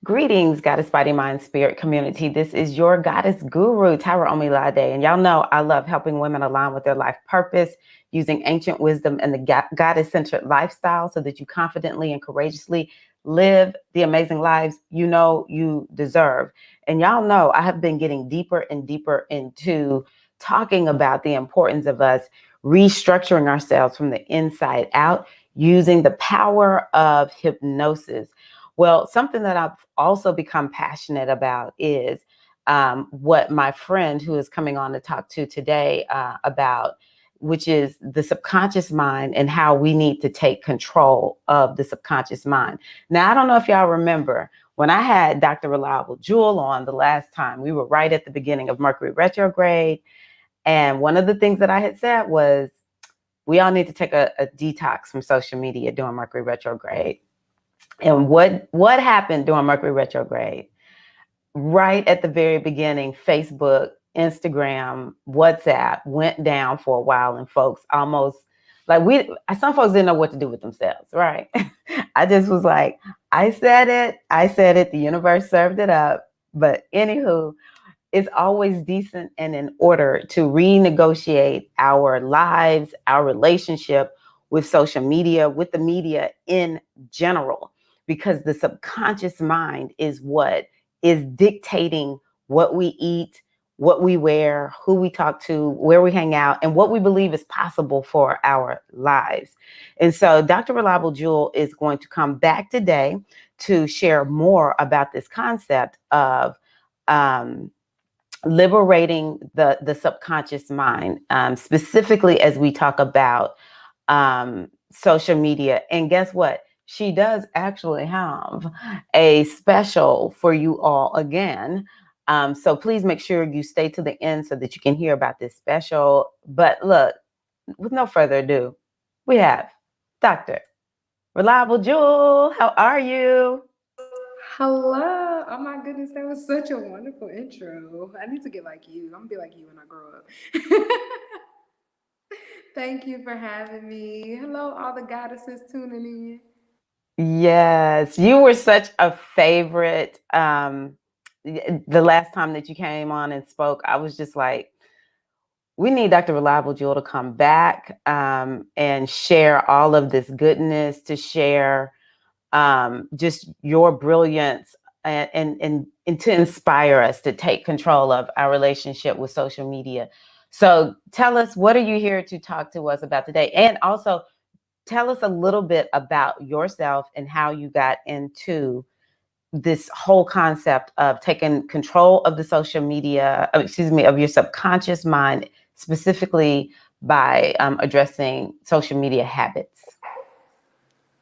Greetings, Goddess Body Mind Spirit community. This is your Goddess Guru, Tyra Omilade. And y'all know I love helping women align with their life purpose using ancient wisdom and the goddess-centered lifestyle so that you confidently and courageously live the amazing lives you know you deserve. And y'all know I have been getting deeper and deeper into talking about the importance of us restructuring ourselves from the inside out using the power of hypnosis. Well, something that I've also become passionate about is what my friend who is coming on to talk to today about, which is the subconscious mind and how we need to take control of the subconscious mind. Now, I don't know if y'all remember when I had Dr. Reliable Jewel on the last time, we were right at the beginning of Mercury retrograde. And one of the things that I had said was, we all need to take a detox from social media during Mercury retrograde. And what happened during Mercury retrograde? Right at the very beginning, Facebook, Instagram, WhatsApp went down for a while, and folks almost some folks didn't know what to do with themselves, right? I just was like, I said it, the universe served it up. But anywho, it's always decent and in order to renegotiate our lives, our relationship with social media, with the media in general, because the subconscious mind is what is dictating what we eat, what we wear, who we talk to, where we hang out, and what we believe is possible for our lives. And so Dr. Reliable Jewel is going to come back today to share more about this concept of liberating the subconscious mind, specifically as we talk about social media. And guess what? She does actually have a special for you all again. So please make sure you stay to the end so that you can hear about this special. But look, with no further ado, we have Dr. Reliable Jewel. How are you? Hello. Oh my goodness, that was such a wonderful intro. I need to get like you. I'm gonna be like you when I grow up. Thank you for having me. Hello, all the goddesses tuning in. Yes, you were such a favorite. The last time that you came on and spoke, I was just like, we need Dr. Reliable Jewel to come back and share all of this goodness, to share just your brilliance and to inspire us to take control of our relationship with social media. So tell us, what are you here to talk to us about today? And also, tell us a little bit about yourself and how you got into this whole concept of taking control of the social media, of your subconscious mind, specifically by addressing social media habits.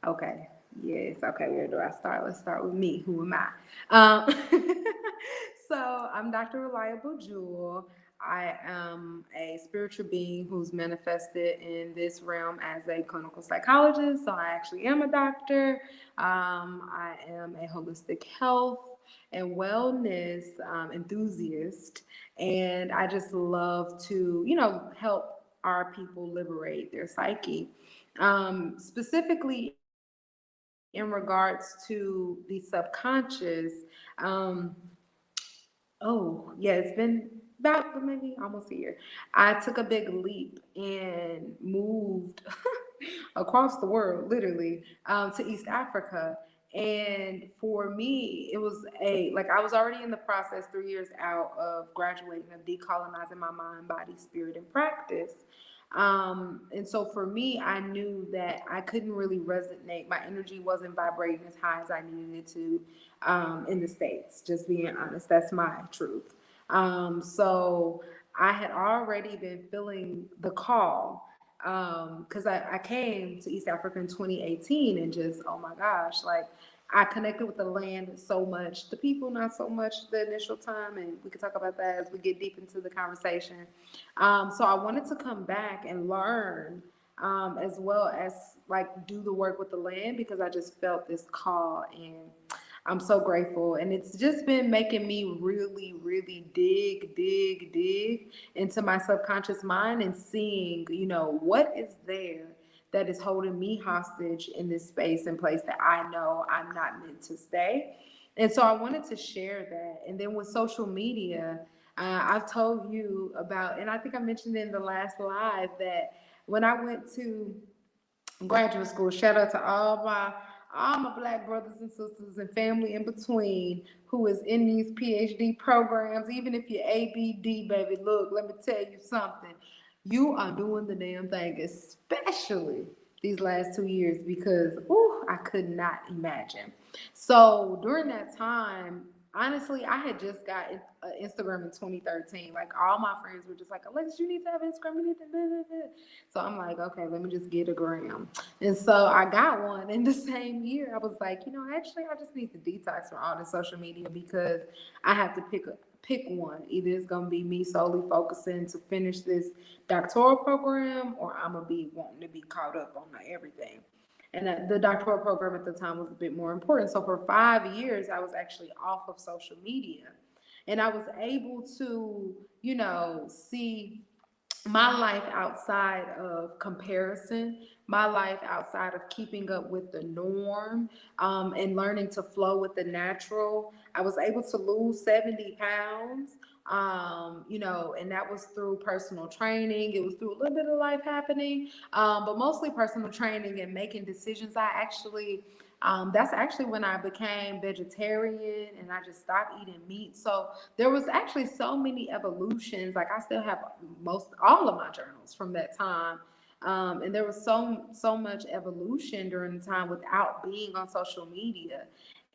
Okay. Yes. Okay. Where do I start? Let's start with me. Who am I? Um, so I'm Dr. Reliable Jewel. I am a spiritual being who's manifested in this realm as a clinical psychologist. So I actually am a doctor. I am a holistic health and wellness enthusiast, and I just love to, help our people liberate their psyche. Specifically in regards to the subconscious, um, oh, yeah, it's been about maybe almost a year. I took a big leap and moved across the world, literally, to East Africa. And for me, it was like I was already in the process 3 years out of graduating, of decolonizing my mind, body, spirit, and practice. And so for me, I knew that I couldn't really resonate. My energy wasn't vibrating as high as I needed it to in the States, just being honest. That's my truth. So I had already been feeling the call because I came to East Africa in 2018 and just, oh my gosh, like I connected with the land so much, the people not so much the initial time, and we can talk about that as we get deep into the conversation. So I wanted to come back and learn as well as like do the work with the land because I just felt this call and I'm so grateful. And it's just been making me really, really dig into my subconscious mind and seeing, what is there that is holding me hostage in this space and place that I know I'm not meant to stay. And so I wanted to share that. And then with social media, I've told you about, and I think I mentioned in the last live that when I went to graduate school, shout out to all my black brothers and sisters and family in between who is in these PhD programs. Even if you're ABD, baby, look, let me tell you something. You are doing the damn thing, especially these last 2 years, because I could not imagine. So during that time, honestly, I had just got Instagram in 2013. Like all my friends were just like, Alexis, you need to have Instagram. You need to. Blah, blah, blah. So I'm like, okay, let me just get a gram. And so I got one in the same year. I was like, actually, I just need to detox from all the social media because I have to pick one. Either it's gonna be me solely focusing to finish this doctoral program, or I'm gonna be wanting to be caught up on everything. And the doctoral program at the time was a bit more important. So for 5 years, I was actually off of social media, and I was able to, see my life outside of comparison, my life outside of keeping up with the norm, and learning to flow with the natural. I was able to lose 70 pounds, and that was through personal training. It was through a little bit of life happening, but mostly personal training and making decisions. That's actually when I became vegetarian and I just stopped eating meat. So there was actually so many evolutions. Like I still have most all of my journals from that time. And there was so much evolution during the time without being on social media.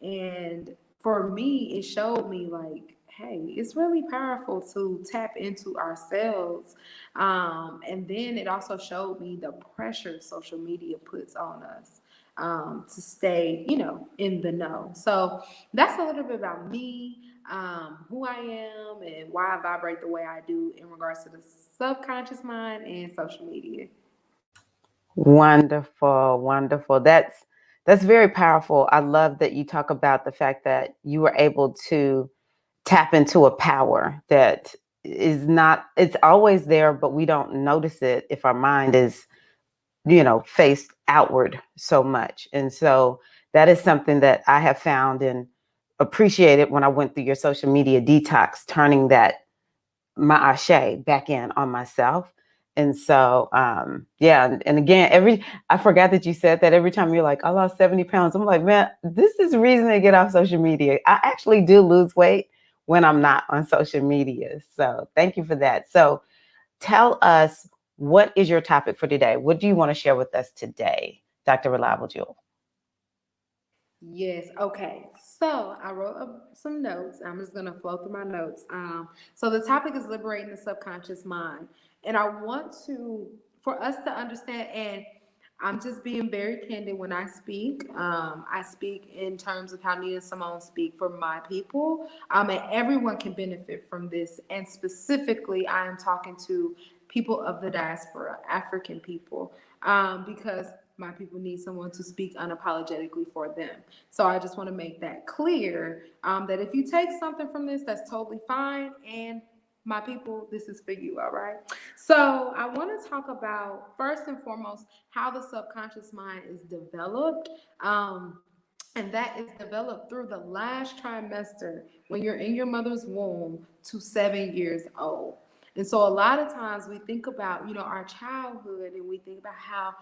And for me, it showed me like, hey, it's really powerful to tap into ourselves. And then it also showed me the pressure social media puts on us, to stay, in the know. So that's a little bit about me, who I am, and why I vibrate the way I do in regards to the subconscious mind and social media. Wonderful, wonderful. That's very powerful. I love that you talk about the fact that you were able to tap into a power that is not, it's always there, but we don't notice it if our mind is, faced outward so much. And so that is something that I have found and appreciated when I went through your social media detox, turning that my ashe back in on myself. And so, yeah. And again, I forgot that you said that every time you're like, I lost 70 pounds. I'm like, man, this is a reason to get off social media. I actually do lose weight when I'm not on social media. So thank you for that. So tell us, what is your topic for today? What do you want to share with us today, Dr. Reliable Jewel? Yes. Okay. So I wrote up some notes. I'm just gonna flow through my notes. So the topic is liberating the subconscious mind, and I want for us to understand. And I'm just being very candid when I speak. I speak in terms of how Nina Simone speak for my people, and everyone can benefit from this. And specifically, I am talking to people of the diaspora, African people, because my people need someone to speak unapologetically for them. So I just want to make that clear, that if you take something from this, that's totally fine. And my people, this is for you, all right? So I want to talk about, first and foremost, how the subconscious mind is developed. And that is developed through the last trimester when you're in your mother's womb to 7 years old. And so a lot of times we think about, our childhood, and we think about how,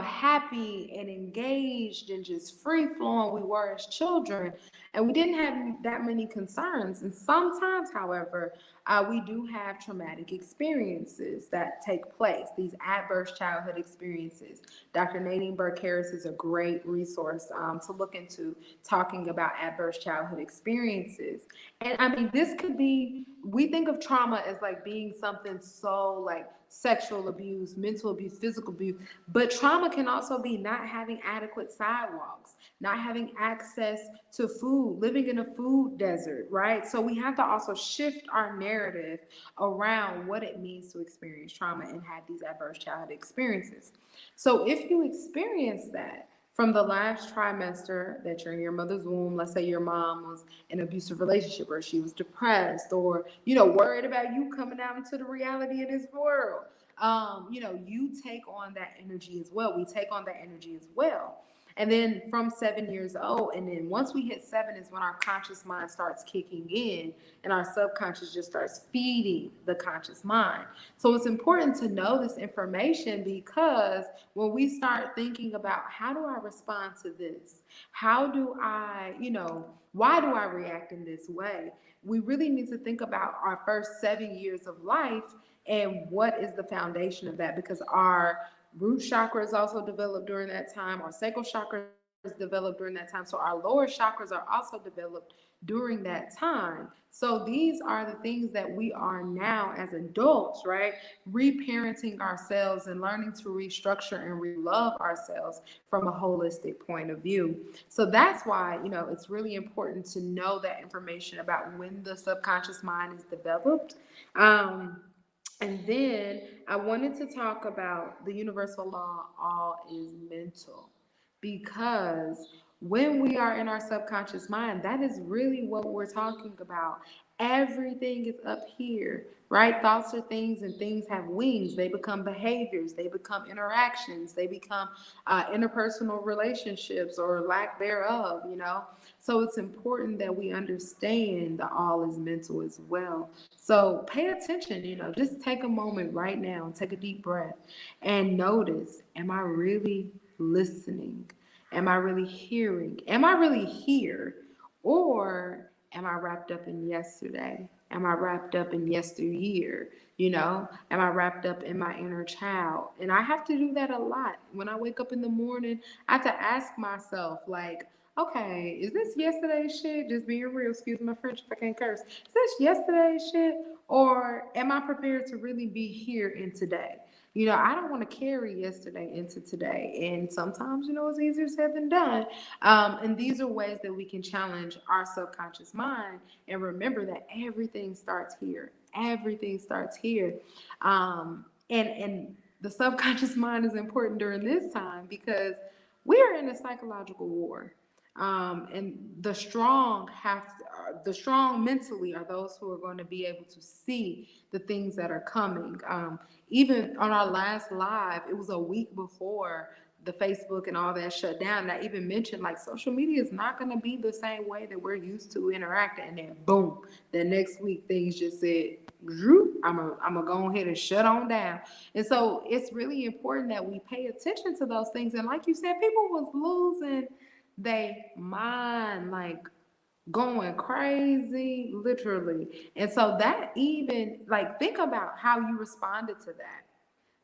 happy and engaged and just free flowing we were as children. And we didn't have that many concerns. And sometimes, however, we do have traumatic experiences that take place, these adverse childhood experiences. Dr. Nadine Burke Harris is a great resource, to look into, talking about adverse childhood experiences. And I mean, this could be, we think of trauma as like being something so like sexual abuse, mental abuse, physical abuse, but trauma can also be not having adequate sidewalks, not having access to food, living in a food desert, right? So we have to also shift our narrative around what it means to experience trauma and have these adverse childhood experiences. So if you experience that from the last trimester that you're in your mother's womb, let's say your mom was in an abusive relationship, or she was depressed, or worried about you coming out into the reality of this world, you take on that energy as well. We take on that energy as well. And then from 7 years old, and then once we hit 7 is when our conscious mind starts kicking in and our subconscious just starts feeding the conscious mind. So it's important to know this information, because when we start thinking about how do I respond to this? How do I, why do I react in this way? We really need to think about our first 7 years of life and what is the foundation of that, because our root chakra is also developed during that time, our sacral chakra is developed during that time, so our lower chakras are also developed during that time. So these are the things that we are now as adults, right? Reparenting ourselves and learning to restructure and relove ourselves from a holistic point of view. So that's why, it's really important to know that information about when the subconscious mind is developed. And then I wanted to talk about the universal law, all is mental, because when we are in our subconscious mind, that is really what we're talking about. Everything is up here, right? Thoughts are things, and things have wings. They become behaviors, they become interactions, they become interpersonal relationships or lack thereof. So it's important that we understand that all is mental as well. So pay attention, just take a moment right now and take a deep breath and notice, am I really listening? Am I really hearing? Am I really here? Or am I wrapped up in yesterday? Am I wrapped up in yesteryear? Am I wrapped up in my inner child? And I have to do that a lot. When I wake up in the morning, I have to ask myself, like, okay, is this yesterday's shit? Just being real, excuse my French if I can't curse. Is this yesterday's shit? Or am I prepared to really be here in today? I don't want to carry yesterday into today. And sometimes, it's easier said than done. And these are ways that we can challenge our subconscious mind and remember that everything starts here. Everything starts here. And the subconscious mind is important during this time because we are in a psychological war. And the strong mentally are those who are going to be able to see the things that are coming. Even on our last live, it was a week before the Facebook and all that shut down. And I even mentioned, like, social media is not going to be the same way that we're used to interacting. And then boom, the next week things just said, I'm gonna go ahead and shut on down. And so it's really important that we pay attention to those things. And like you said, people was losing they mind, like going crazy, literally. And so that, even like, think about how you responded to that.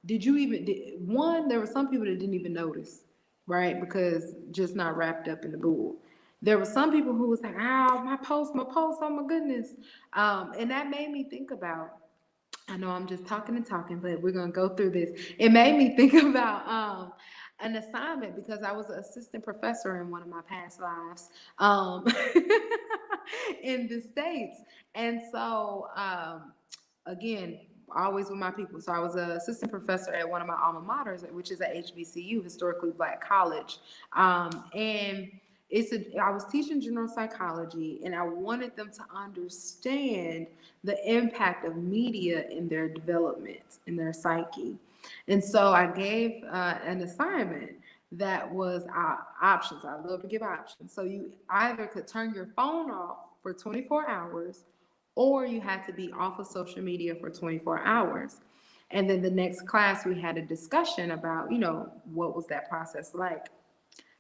Did you even one? There were some people that didn't even notice, right? Because just not wrapped up in the bull. There were some people who was like, "Oh, my post, oh my goodness," and that made me think about. I know I'm just talking and talking, but we're gonna go through this. It made me think about an assignment, because I was an assistant professor in one of my past lives in the States. And so, again, always with my people. So I was an assistant professor at one of my alma maters, which is at HBCU, historically Black college. And I was teaching general psychology, and I wanted them to understand the impact of media in their development, in their psyche. And so I gave an assignment that was options. I love to give options. So you either could turn your phone off for 24 hours, or you had to be off of social media for 24 hours. And then the next class, we had a discussion about, what was that process like?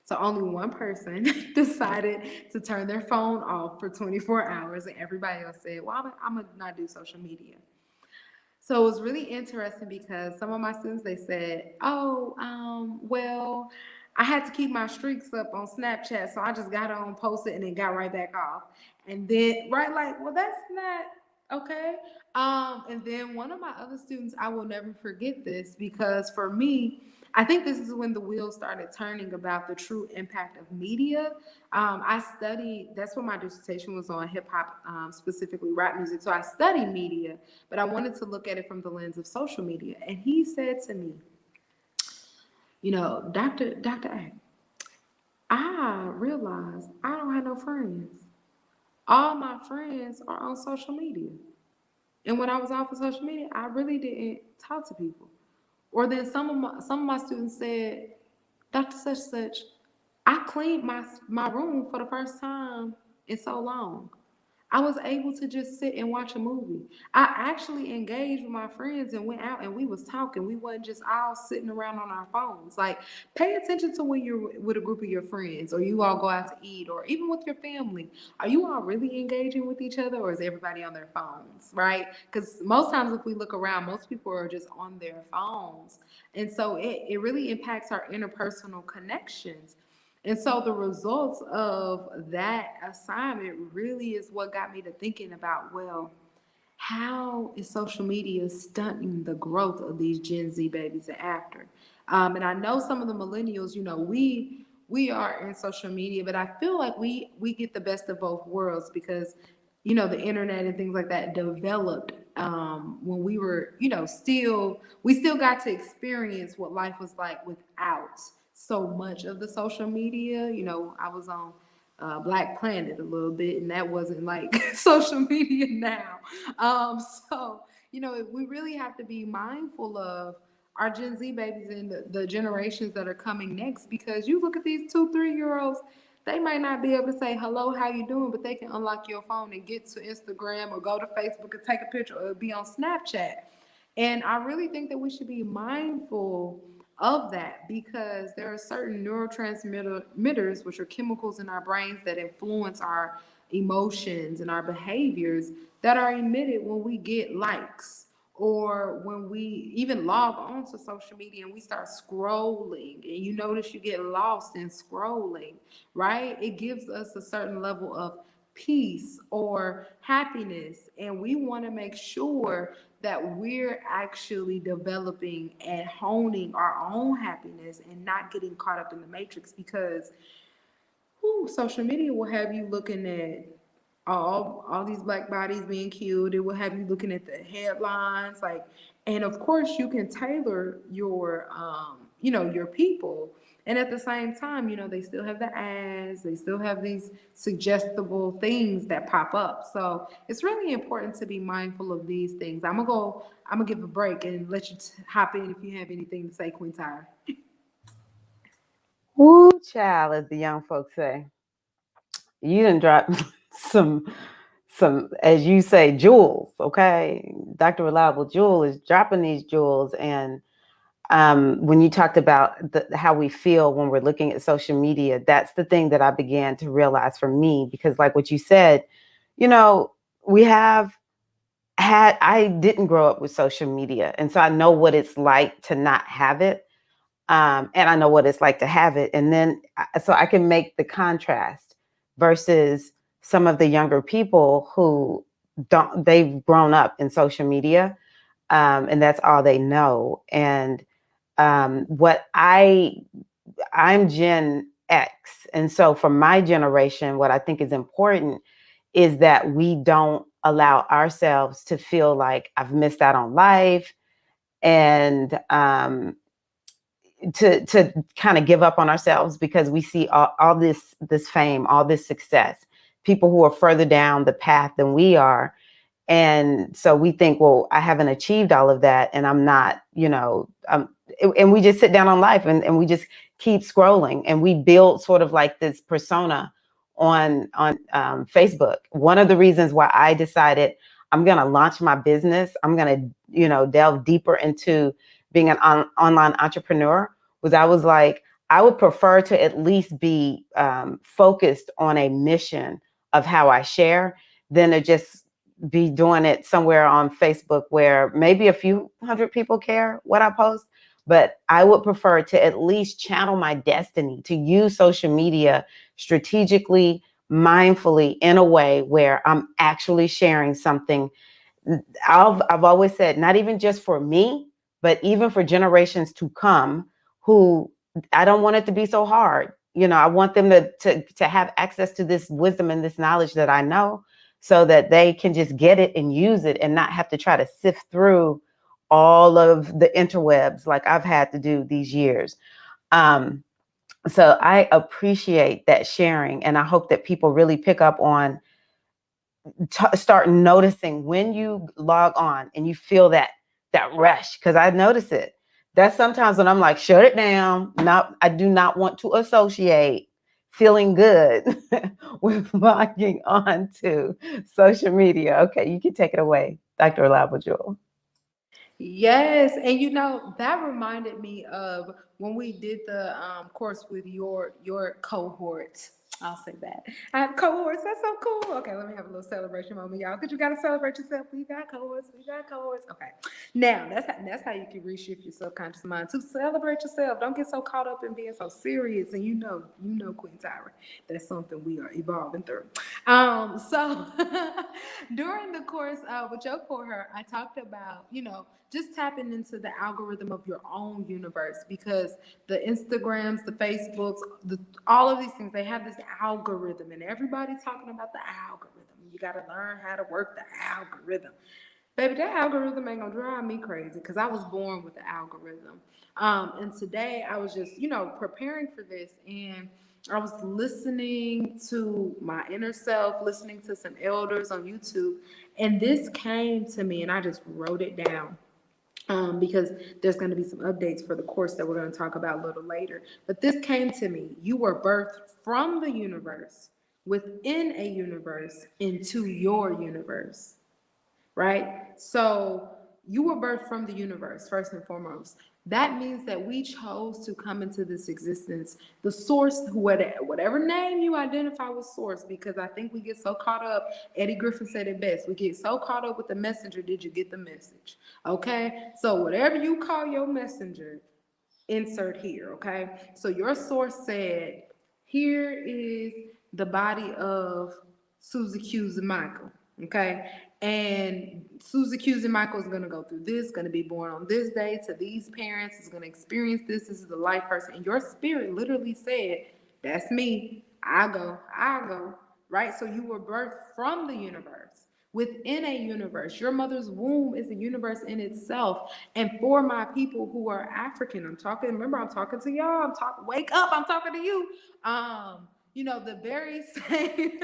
So only one person decided to turn their phone off for 24 hours, and everybody else said, well, I'm going to not do social media. So it was really interesting because some of my students, they said, oh, well, I had to keep my streaks up on Snapchat, so I just got on, posted, and then got right back off. And then, right, like, well, that's not okay. And then one of my other students, I will never forget this, because for me, I think this is when the wheels started turning about the true impact of media. I studied, that's what my dissertation was on, hip hop, specifically rap music. So I studied media, but I wanted to look at it from the lens of social media. And he said to me, Dr. A, I realized I don't have no friends. All my friends are on social media. And when I was off of social media, I really didn't talk to people. Or then some of my students said, Dr. Such Such, I cleaned my room for the first time in so long. I was able to just sit and watch a movie. I actually engaged with my friends and went out and we was talking. We wasn't just all sitting around on our phones. Like, pay attention to when you're with a group of your friends or you all go out to eat or even with your family. Are you all really engaging with each other or is everybody on their phones, right? Because most times if we look around, most people are just on their phones. And so it really impacts our interpersonal connections. And so the results of that assignment really is what got me to thinking about, well, how is social media stunting the growth of these Gen Z babies and after? And I know some of the millennials, we are in social media, but I feel like we get the best of both worlds because the internet and things like that developed when we were still we still got to experience what life was like without so much of the social media. I was on Black Planet a little bit, and that wasn't like social media now. So, we really have to be mindful of our Gen Z babies and the generations that are coming next because you look at these 2, 3 year olds, they might not be able to say hello, how you doing, but they can unlock your phone and get to Instagram or go to Facebook and take a picture or be on Snapchat. And I really think that we should be mindful of that because there are certain neurotransmitters, which are chemicals in our brains that influence our emotions and our behaviors that are emitted when we get likes or when we even log on to social media and we start scrolling and you notice you get lost in scrolling, right? It gives us a certain level of peace or happiness. And we want to make sure that we're actually developing and honing our own happiness and not getting caught up in the matrix because social media will have you looking at all these black bodies being killed. It will have you looking at the headlines, like, and of course you can tailor your people. And at the same time, they still have the ads, they still have these suggestible things that pop up. So it's really important to be mindful of these things. I'm gonna give a break and let you hop in if you have anything to say, Quintai. Woo, child, as the young folks say. You done dropped some as you say, jewels. Okay, Dr. Reliable Jewel is dropping these jewels. And when you talked about how we feel when we're looking at social media, that's the thing that I began to realize for me, because like what you said, we have I didn't grow up with social media, and so I know what it's like to not have it. And I know what it's like to have it. And then, so I can make the contrast versus some of the younger people who they've grown up in social media, and that's all they know. And I'm Gen X. And so for my generation, what I think is important is that we don't allow ourselves to feel like I've missed out on life and, to kind of give up on ourselves because we see all this fame, all this success, people who are further down the path than we are. And so we think, well, I haven't achieved all of that and I'm not, and we just sit down on life and we just keep scrolling and we build sort of like this persona on Facebook. One of the reasons why I decided I'm going to launch my business, I'm going to, delve deeper into being an online entrepreneur was I was like, I would prefer to at least be focused on a mission of how I share than to just be doing it somewhere on Facebook where maybe a few hundred people care what I post. But I would prefer to at least channel my destiny, to use social media strategically, mindfully, in a way where I'm actually sharing something. I've always said, not even just for me, but even for generations to come, who I don't want it to be so hard. I want them to have access to this wisdom and this knowledge that I know, so that they can just get it and use it and not have to try to sift through all of the interwebs like I've had to do these years. So I appreciate that sharing, and I hope that people really pick up on start noticing when you log on and you feel that rush, because I notice it. That's sometimes when I'm like, shut it down. I do not want to associate. feeling good with logging on to social media. Okay, you can take it away, Dr. Reliable Jewel. Yes, and that reminded me of when we did the course with your cohort. I'll say that. I have cohorts. That's so cool. Okay, let me have a little celebration moment, y'all. Because you got to celebrate yourself. We got cohorts. We got cohorts. Okay. Now, that's how you can reshift your subconscious mind to celebrate yourself. Don't get so caught up in being so serious. And Queen Tyra, that's something we are evolving through. So during the course with your cohort, I talked about, just tapping into the algorithm of your own universe, because the Instagrams, the Facebooks, all of these things, they have this algorithm, and everybody's talking about the algorithm. You got to learn how to work the algorithm. Baby, that algorithm ain't gonna drive me crazy, because I was born with the algorithm. And today I was just, preparing for this, and I was listening to my inner self, listening to some elders on YouTube, and this came to me, and I just wrote it down. Because there's going to be some updates for the course that we're going to talk about a little later. But this came to me. You were birthed from the universe, within a universe, into your universe, right? So you were birthed from the universe, first and foremost. That means that we chose to come into this existence. The source, whatever name you identify with source, because I think we get so caught up. Eddie Griffin said it best. We get so caught up with the messenger. Did you get the message? Okay. So whatever you call your messenger, insert here. Okay. So your source said, here is the body of Susie Q's and Michael. Okay. And Susie Q's and Michael is going to go through this, going to be born on this day to these parents, is going to experience this. This is the life person. And your spirit literally said, that's me. I go. Right? So you were birthed from the universe, within a universe. Your mother's womb is a universe in itself. And for my people who are African, I'm talking to y'all. Wake up, I'm talking to you. The very same,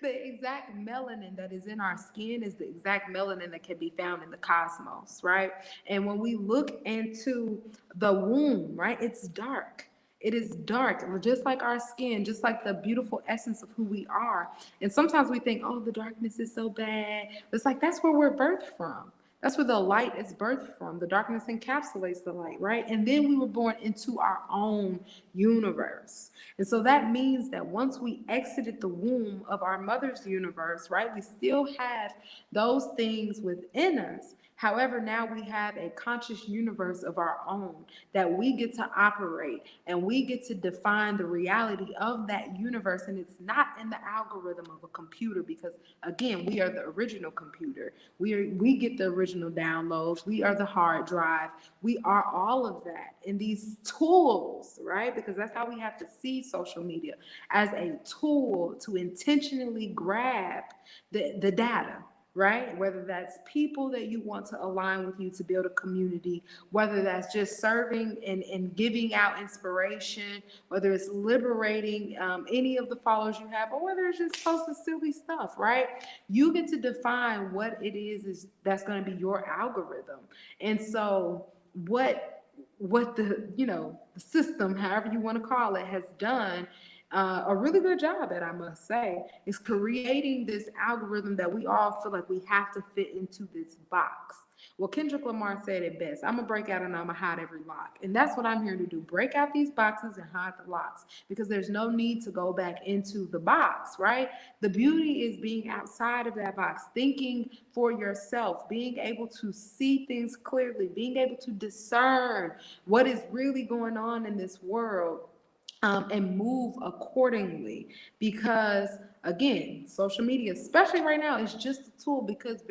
the exact melanin that is in our skin is the exact melanin that can be found in the cosmos, right? And when we look into the womb, right, it's dark. It is dark, just like our skin, just like the beautiful essence of who we are. And sometimes we think, oh, the darkness is so bad. It's like that's where we're birthed from. That's where the light is birthed from. The darkness encapsulates the light, right? And then we were born into our own universe. And so that means that once we exited the womb of our mother's universe, right, we still have those things within us. However, now we have a conscious universe of our own that we get to operate, and we get to define the reality of that universe. And it's not in the algorithm of a computer, because again, we are the original computer. We get the original downloads. We are the hard drive. We are all of that in these tools, right? Because that's how we have to see social media, as a tool to intentionally grab the data, right? Whether that's people that you want to align with you to build a community, whether that's just serving and giving out inspiration, whether it's liberating any of the followers you have, or whether it's just posting silly stuff, right? You get to define what it is that's going to be your algorithm. And so what the system, however you want to call it, has done a really good job at, I must say, is creating this algorithm that we all feel like we have to fit into this box. Well, Kendrick Lamar said it best. I'm going to break out and I'm going to hide every lock. And that's what I'm here to do. Break out these boxes and hide the locks, because there's no need to go back into the box, right? The beauty is being outside of that box, thinking for yourself, being able to see things clearly, being able to discern what is really going on in this world, and move accordingly. Because again, social media, especially right now, is just a tool. Because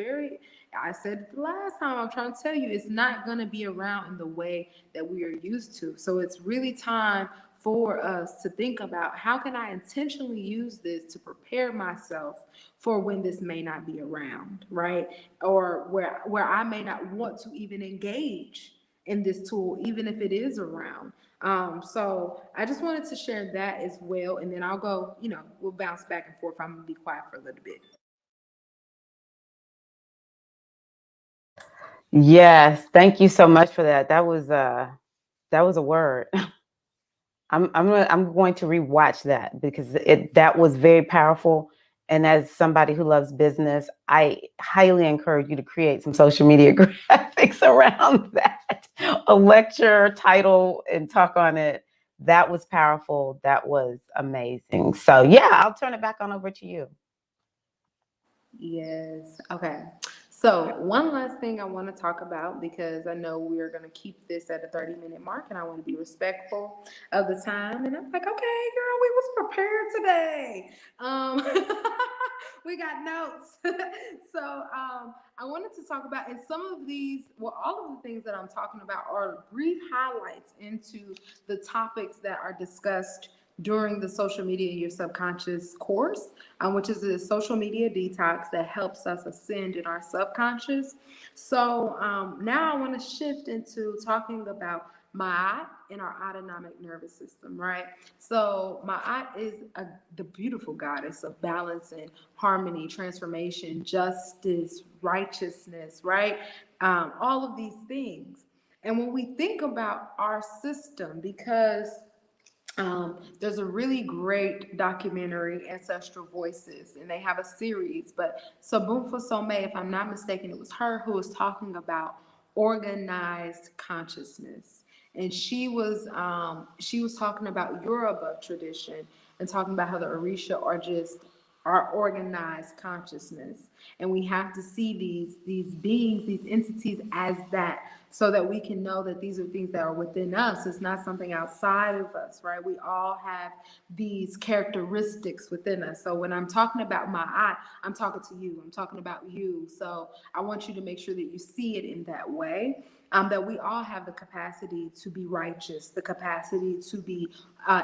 I said it the last time, I'm trying to tell you, it's not going to be around in the way that we are used to. So it's really time for us to think about, how can I intentionally use this to prepare myself for when this may not be around, right? Or where I may not want to even engage in this tool, even if it is around. So I just wanted to share that as well. And then I'll go, we'll bounce back and forth. I'm going to be quiet for a little bit. Yes, thank you so much for that. That was a word. I'm going to rewatch that because that was very powerful. And as somebody who loves business, I highly encourage you to create some social media graphics around that, a lecture title, and talk on it. That was powerful. That was amazing. So yeah, I'll turn it back on over to you. Yes. Okay. So, one last thing I want to talk about because I know we're going to keep this at a 30-minute mark and I want to be respectful of the time. And I'm like, okay, girl, we was prepared today. We got notes. So, I wanted to talk about, and some of these, well, all of the things that I'm talking about are brief highlights into the topics that are discussed during the social media in your subconscious course, which is a social media detox that helps us ascend in our subconscious. So now I want to shift into talking about Ma'at in our autonomic nervous system, right? So Ma'at is the beautiful goddess of balance and harmony, transformation, justice, righteousness, right? All of these things. And when we think about our system, because there's a really great documentary, Ancestral Voices, and they have a series. But Sabunfa Some, if I'm not mistaken, it was her who was talking about organized consciousness, and she was talking about Yoruba tradition and talking about how the Orisha are just our organized consciousness, and we have to see these beings, these entities as that, so that we can know that these are things that are within us. It's not something outside of us, right? We all have these characteristics within us. So when I'm talking about my I, I'm talking to you. I'm talking about you. So I want you to make sure that you see it in that way. That we all have the capacity to be righteous, the capacity to be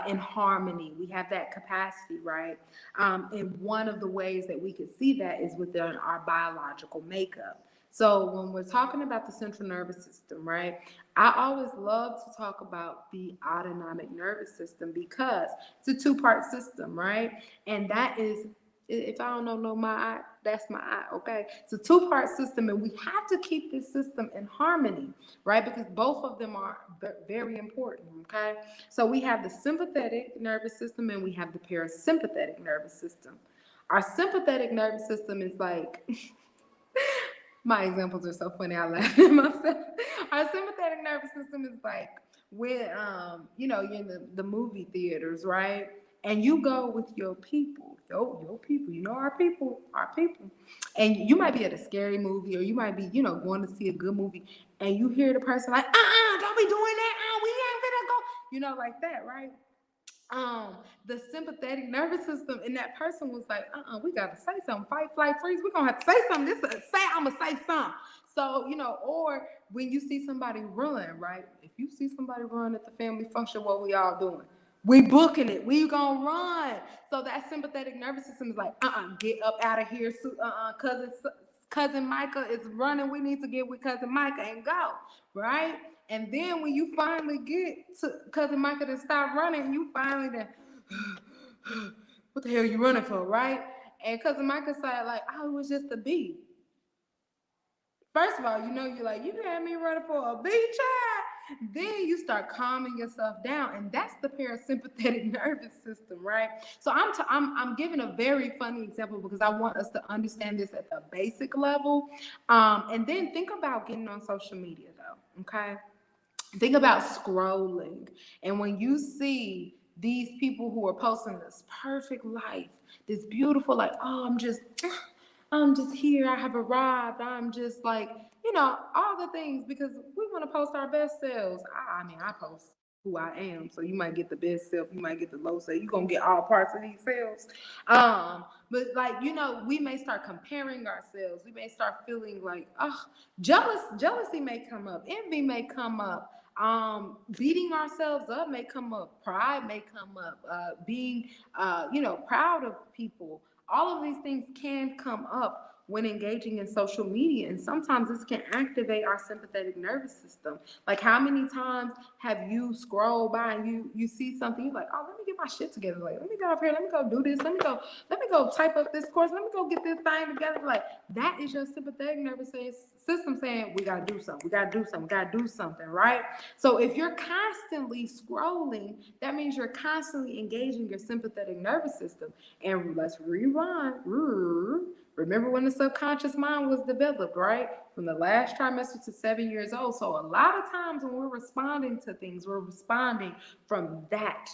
in harmony. We have that capacity, right? And one of the ways that we could see that is within our biological makeup. So when we're talking about the central nervous system, right, I always love to talk about the autonomic nervous system because it's a two-part system, right? And that is, if I don't know my eye, that's my eye, okay? It's a two-part system, and we have to keep this system in harmony, right? Because both of them are very important, okay? So we have the sympathetic nervous system and we have the parasympathetic nervous system. Our sympathetic nervous system is like, my examples are so funny, I laugh at myself. Our sympathetic nervous system is like when you're in the movie theaters, right? And you go with your people, your people, our people. And you might be at a scary movie or you might be, going to see a good movie and you hear the person like, don't be doing that, we ain't gonna go, like that, right? The sympathetic nervous system in that person was like, we gotta say something, fight, flight, freeze. We're gonna have to say something. I'm gonna say something. So, or when you see somebody run, right? If you see somebody run at the family function, what we all doing? We booking it. We gonna run. So that sympathetic nervous system is like, get up out of here, cousin Micah is running. We need to get with cousin Micah and go, right? And then when you finally get to cousin Micah to stop running, you finally then, what the hell are you running for, right? And cousin Micah said, like, it was just a bee. First of all, you're like, you had me running for a bee, child. Then you start calming yourself down, and that's the parasympathetic nervous system, right? So I'm giving a very funny example because I want us to understand this at the basic level, and then think about getting on social media, though. Okay, think about scrolling, and when you see these people who are posting this perfect life, this beautiful, like, I'm just here, I have arrived, I'm just like, all the things, because we want to post our best selves. I post who I am, so you might get the best self, you might get the low self, you're gonna get all parts of these selves. But like, we may start comparing ourselves, we may start feeling like, jealousy may come up, envy may come up, beating ourselves up may come up, pride may come up, being proud of people. All of these things can come up when engaging in social media. And sometimes this can activate our sympathetic nervous system. Like, how many times have you scrolled by and you see something, you're like, oh, let me get my shit together. Like, let me go up here, let me go do this, let me go type up this course, let me go get this thing together. Like, that is your sympathetic nervous system saying, we gotta do something, we gotta do something, we gotta do something, right? So if you're constantly scrolling, that means you're constantly engaging your sympathetic nervous system. And let's rewind. Remember when the subconscious mind was developed, right? From the last trimester to 7 years old. So a lot of times when we're responding to things, we're responding from that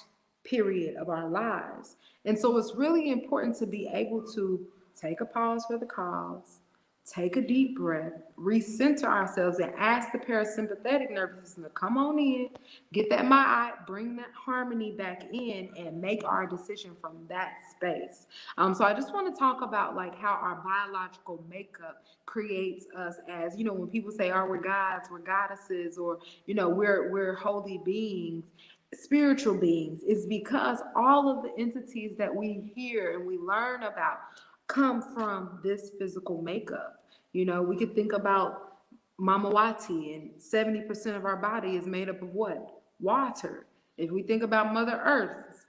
period of our lives. And so it's really important to be able to take a pause for the cause, take a deep breath, recenter ourselves, and ask the parasympathetic nervous system to come on in, get that my, bring that harmony back in, and make our decision from that space. So I just want to talk about like how our biological makeup creates us as, when people say, oh, we're gods, we're goddesses, or, we're holy beings, spiritual beings, is because all of the entities that we hear and we learn about come from this physical makeup. We could think about Mama Wati, and 70% of our body is made up of what? Water. If we think about Mother Earth,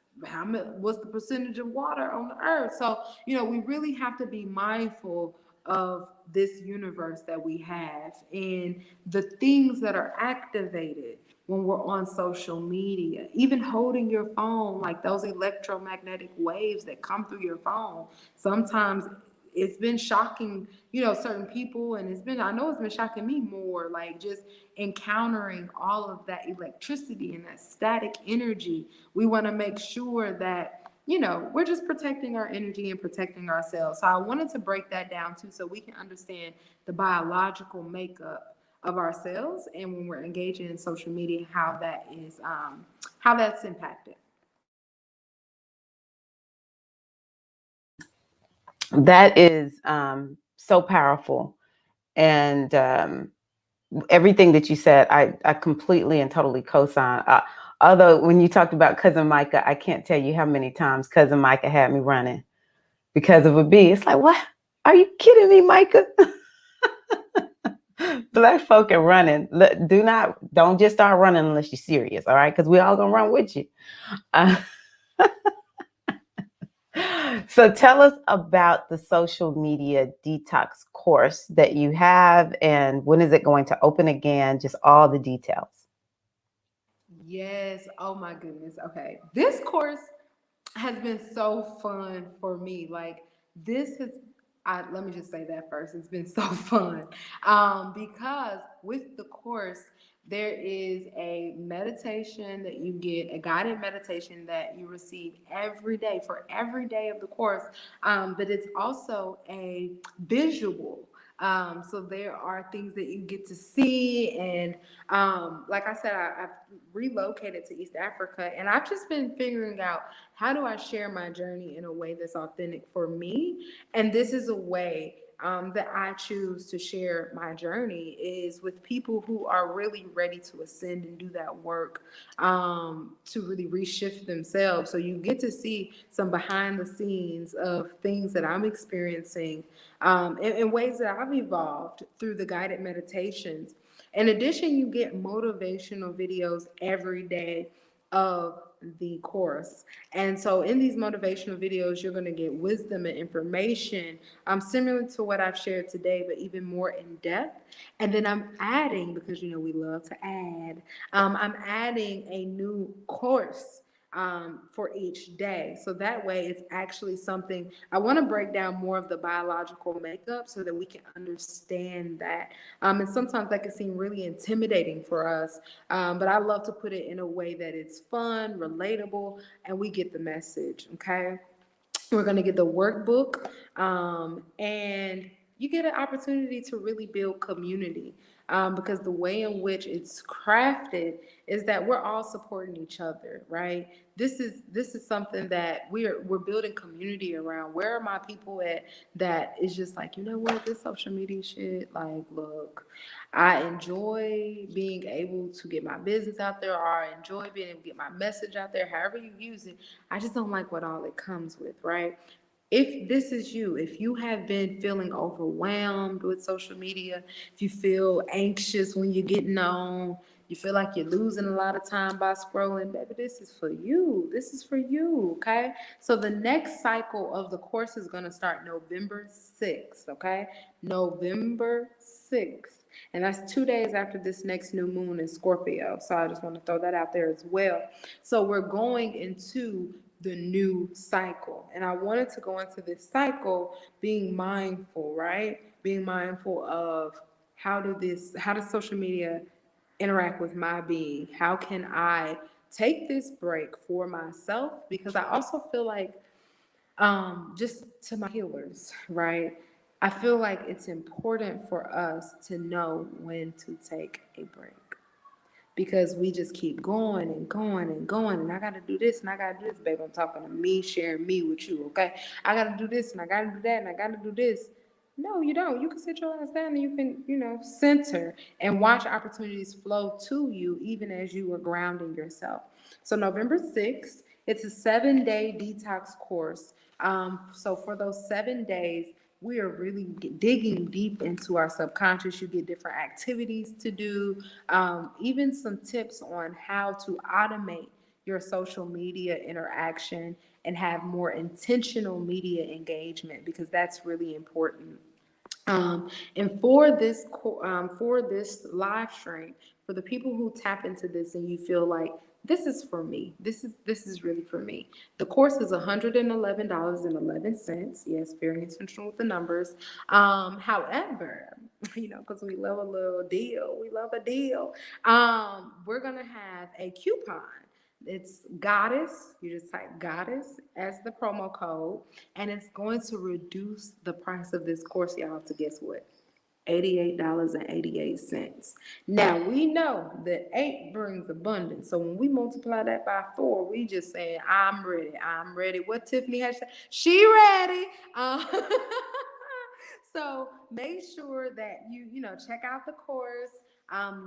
what's the percentage of water on the earth? So, we really have to be mindful of this universe that we have and the things that are activated when we're on social media. Even holding your phone, like those electromagnetic waves that come through your phone, sometimes it's been shocking, certain people, and I know it's been shocking me more, like just encountering all of that electricity and that static energy. We want to make sure that, we're just protecting our energy and protecting ourselves. So I wanted to break that down too, so we can understand the biological makeup of ourselves, and when we're engaging in social media, how that's impacted. That is so powerful. And everything that you said, I completely and totally co-sign. Although when you talked about Cousin Micah, I can't tell you how many times Cousin Micah had me running because of a bee. It's like, what? Are you kidding me, Micah? Black folk are running. Don't just start running unless you're serious, all right? Because we all gonna run with you. Uh, so tell us about the social media detox course that you have, and when is it going to open again? Just all the details. Yes. Oh my goodness. Okay. This course has been so fun for me. Like, this has, let me just say that first. It's been so fun, because with the course, there is a meditation that you get, a guided meditation that you receive every day for every day of the course. But it's also a visual. So there are things that you get to see, and like I said, I've relocated to East Africa, and I've just been figuring out, how do I share my journey in a way that's authentic for me? And this is a way that I choose to share my journey, is with people who are really ready to ascend and do that work, to really reshift themselves. So you get to see some behind the scenes of things that I'm experiencing, in ways that I've evolved through the guided meditations. In addition, you get motivational videos every day of the course. And so in these motivational videos, you're going to get wisdom and information, similar to what I've shared today, but even more in depth. And then I'm adding, because we love to add, I'm adding a new course for each day. So that way it's actually something, I want to break down more of the biological makeup so that we can understand that. And sometimes that can seem really intimidating for us, but I love to put it in a way that it's fun, relatable, and we get the message, okay? We're going to get the workbook, and you get an opportunity to really build community, because the way in which it's crafted is that we're all supporting each other, right? This is something that we're building community around. Where are my people at that is just like, what, this social media shit, like, look, I enjoy being able to get my business out there, or I enjoy being able to get my message out there, however you use it. I just don't like what all it comes with, right? If this is you, if you have been feeling overwhelmed with social media, if you feel anxious when you're getting on, you feel like you're losing a lot of time by scrolling, baby, this is for you. This is for you, okay? So the next cycle of the course is going to start November 6th, okay? November 6th. And that's 2 days after this next new moon in Scorpio. So I just want to throw that out there as well. So we're going into the new cycle. And I wanted to go into this cycle being mindful, right? Being mindful of how does social media interact with my being? How can I take this break for myself? Because I also feel like just to my healers, right? I feel like it's important for us to know when to take a break because we just keep going and going and going. And I got to do this and I got to do this, babe. I'm talking to me, sharing me with you, okay? I got to do this and I got to do that and I got to do this. No, you don't. You can sit your ass down and you can, center and watch opportunities flow to you even as you are grounding yourself. So, November 6th, it's a 7-day detox course. So, for those 7 days, we are really digging deep into our subconscious. You get different activities to do, even some tips on how to automate your social media interaction and have more intentional media engagement because that's really important. And for this live stream, for the people who tap into this and you feel like this is for me, this is really for me. The course is $111.11. Yes, very intentional with the numbers. However, because we love a little deal, we love a deal. We're gonna have a coupon. It's Goddess. You just type Goddess as the promo code, and it's going to reduce the price of this course, y'all, to guess what? $88.88. Now we know that 8 brings abundance. So when we multiply that by 4, we just saying, I'm ready. I'm ready. What Tiffany has said, she ready. So make sure that you check out the course.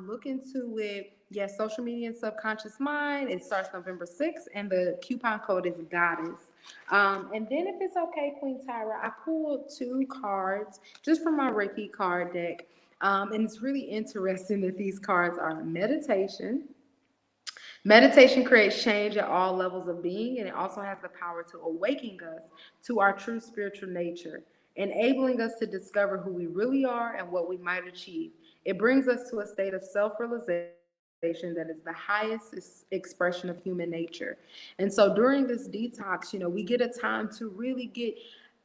Look into it. Yes, social media and subconscious mind. It starts November 6th, and the coupon code is Goddess. And then, if it's okay, Queen Tyra, I pulled 2 cards just from my Reiki card deck. And it's really interesting that these cards are meditation. Meditation creates change at all levels of being, and it also has the power to awaken us to our true spiritual nature, enabling us to discover who we really are and what we might achieve. It brings us to a state of self realization that is the highest expression of human nature. And so during this detox, we get a time to really get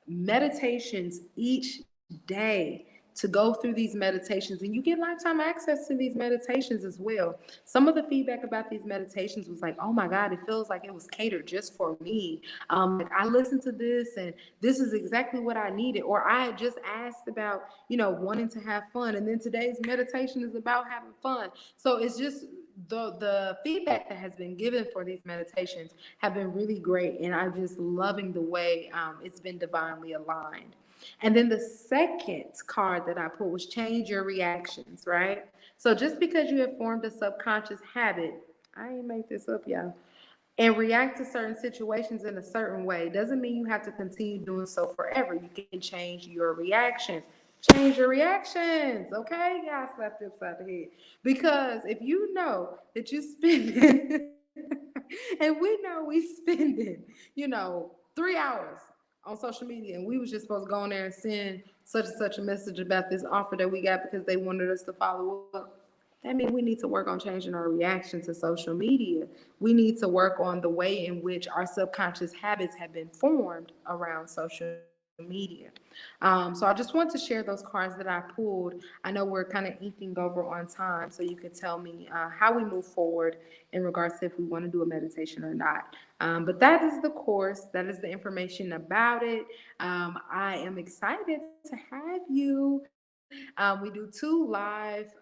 meditations each day to go through these meditations, and you get lifetime access to these meditations as well. Some of the feedback about these meditations was like, oh my God, it feels like it was catered just for me. Like I listened to this and this is exactly what I needed. Or I had just asked about, wanting to have fun. And then today's meditation is about having fun. So it's just the feedback that has been given for these meditations have been really great. And I'm just loving the way it's been divinely aligned. And then the second card that I pulled was change your reactions, right? So just because you have formed a subconscious habit, I ain't make this up, y'all, and react to certain situations in a certain way doesn't mean you have to continue doing so forever. You can change your reactions. Change your reactions, okay? Y'all slap you upside the head. Because if you know that you spend and we know we spending, 3 hours on social media, and we was just supposed to go on there and send such and such a message about this offer that we got because they wanted us to follow up. That means we need to work on changing our reaction to social media. We need to work on the way in which our subconscious habits have been formed around social media. So I just want to share those cards that I pulled. I know we're kind of inking over on time, so you could tell me how we move forward in regards to if we want to do a meditation or not. But that is the course. That is the information about it. I am excited to have you. We do 2 live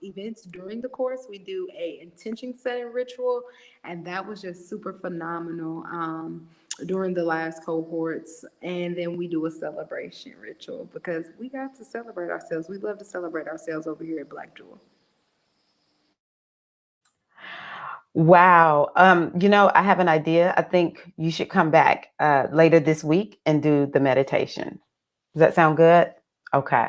events during the course. We do a intention setting ritual, and that was just super phenomenal during the last cohorts. And then we do a celebration ritual because we got to celebrate ourselves. We love to celebrate ourselves over here at Black Jewel. Wow. I have an idea. I think you should come back later this week and do the meditation. Does that sound good? Okay.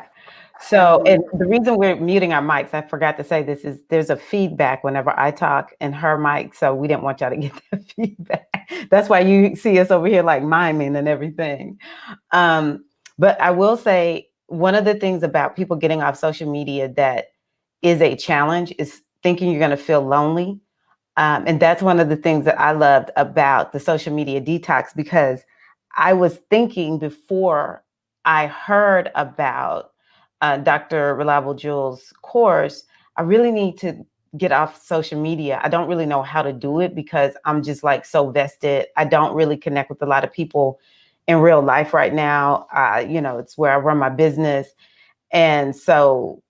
So, and Absolutely. the reason we're muting our mics, I forgot to say this, is there's a feedback whenever I talk in her mic. So we didn't want y'all to get that feedback. That's why you see us over here like miming and everything. Um, but I will say one of the things about people getting off social media that is a challenge is thinking you're going to feel lonely. And that's one of the things that I loved about the social media detox, because I was thinking before I heard about Dr. Reliable Jewel's course, I really need to get off social media. I don't really know how to do it because I'm just like so vested. I don't really connect with a lot of people in real life right now. It's where I run my business. And so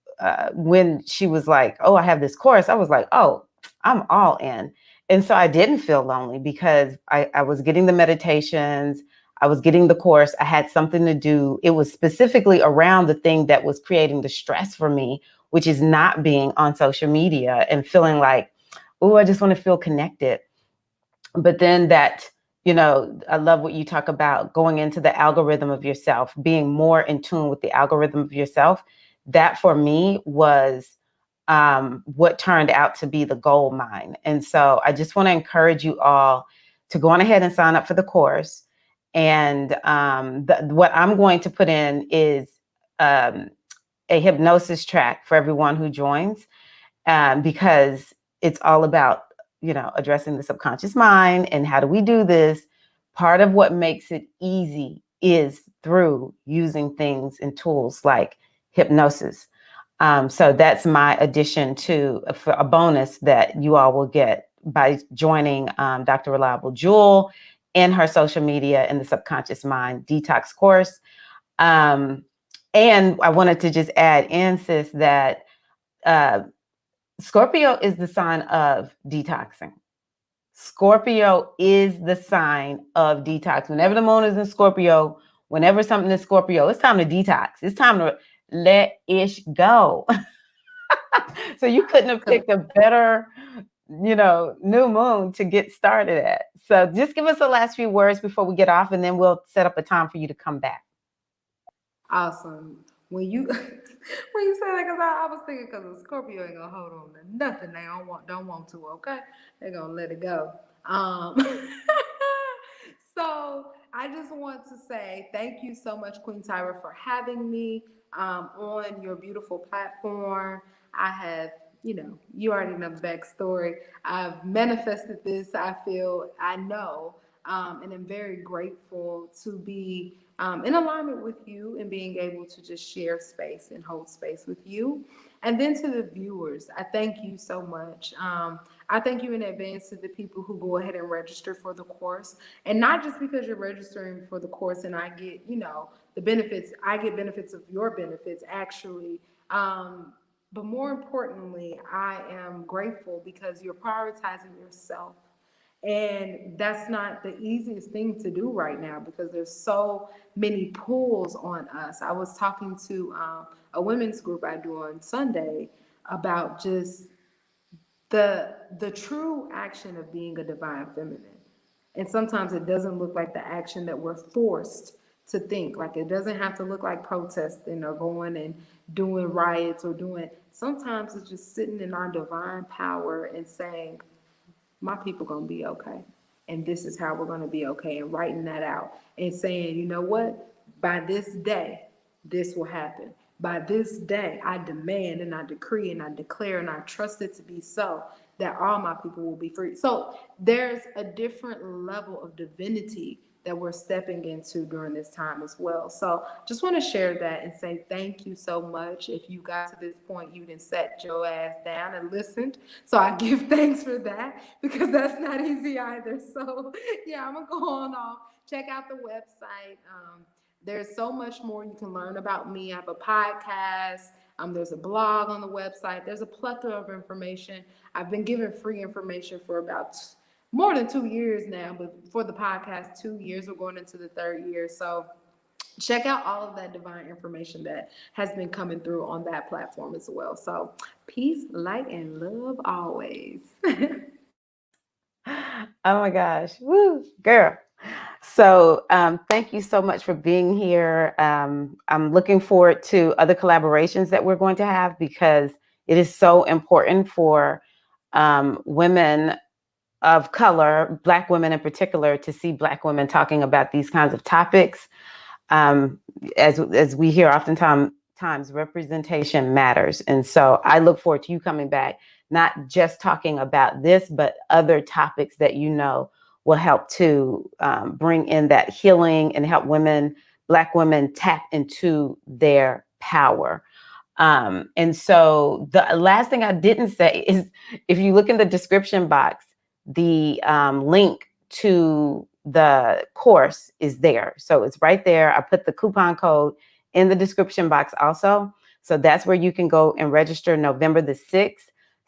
when she was like, "Oh, I have this course," I was like, "Oh, I'm all in." And so I didn't feel lonely because I was getting the meditations, I was getting the course, I had something to do. It was specifically around the thing that was creating the stress for me, which is not being on social media and feeling like, "Oh, I just want to feel connected." But then I love what you talk about, going into the algorithm of yourself, being more in tune with the algorithm of yourself. That for me was what turned out to be the gold mine. And so I just want to encourage you all to go on ahead and sign up for the course. And what I'm going to put in is um, a hypnosis track for everyone who joins, because it's all about, addressing the subconscious mind and how do we do this. Part of what makes it easy is through using things and tools like hypnosis. So that's my addition to for a bonus that you all will get by joining Dr. Reliable Jewel in her social media in the subconscious mind detox course. Um, and I wanted to just add in, sis, that uh, Scorpio is the sign of detoxing. Scorpio is the sign of detox. Whenever the moon is in Scorpio, whenever something is Scorpio, it's time to detox. It's time to let ish go. So you couldn't have picked a better, new moon to get started at. So just give us the last few words before we get off, and then we'll set up a time for you to come back. Awesome. When you when you say that, because I was thinking, because a Scorpio ain't gonna hold on to nothing they don't want to. Okay, they're gonna let it go. Um, so I just want to say thank you so much, Queen Tyra, for having me on your beautiful platform. I have, you already know the backstory. I've manifested this. I know, and I'm very grateful to be in alignment with you and being able to just share space and hold space with you. And then to the viewers, I thank you so much. I thank you in advance to the people who go ahead and register for the course. And not just because you're registering for the course and I get, the benefits, I get benefits of your benefits actually. But more importantly, I am grateful because you're prioritizing yourself. And that's not the easiest thing to do right now because there's so many pulls on us. I was talking to a women's group I do on Sunday about just the true action of being a divine feminine. And sometimes it doesn't look like the action that we're forced to think. Like it doesn't have to look like protesting or going and doing riots or doing. Sometimes it's just sitting in our divine power and saying, my people gonna be okay, and this is how we're gonna be okay, and writing that out and saying, you know what, by this day this will happen. By this day I demand and I decree and I declare and I trust it to be so, that all my people will be free. So there's a different level of divinity that we're stepping into during this time as well. So just want to share that and say thank you so much. If you got to this point, you didn't set your ass down and listened. So I give thanks for that because that's not easy either. So yeah, I'm gonna go on off. Check out the website. There's so much more you can learn about me. I have a podcast. There's a blog on the website. There's a plethora of information. I've been giving free information for about more than 2 years now, but for the podcast, 2 years, we're going into the third year. So check out all of that divine information that has been coming through on that platform as well. So peace, light, and love always. Oh my gosh. Woo, girl. So thank you so much for being here. I'm looking forward to other collaborations that we're going to have because it is so important for women of color, Black women in particular, to see Black women talking about these kinds of topics. Um, as we hear oftentimes, representation matters. And so I look forward to you coming back, not just talking about this, but other topics that you know will help to bring in that healing and help Black women tap into their power. And so the last thing I didn't say is if you look in the description box, the link to the course is there. So it's right there. I put the coupon code in the description box also. So that's where you can go and register November the 6th.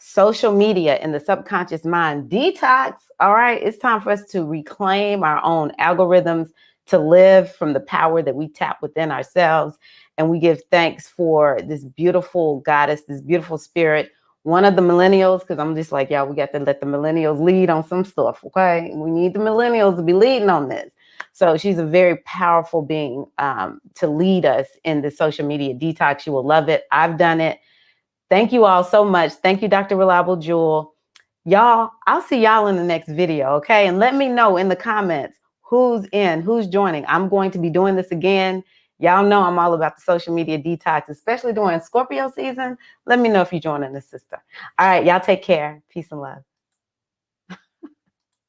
Social media and the subconscious mind detox. All right, it's time for us to reclaim our own algorithms, to live from the power that we tap within ourselves. And we give thanks for this beautiful goddess, this beautiful spirit, one of the millennials, because I'm just like, y'all, we got to let the millennials lead on some stuff, okay? We need the millennials to be leading on this. So she's a very powerful being to lead us in the social media detox. You will love it. I've done it. Thank you all so much. Thank you, Dr. Reliable Jewel. Y'all, I'll see y'all in the next video, okay? And let me know in the comments who's joining. I'm going to be doing this again. Y'all know I'm all about the social media detox, especially during Scorpio season. Let me know if you're joining the sister. All right, y'all take care. Peace and love.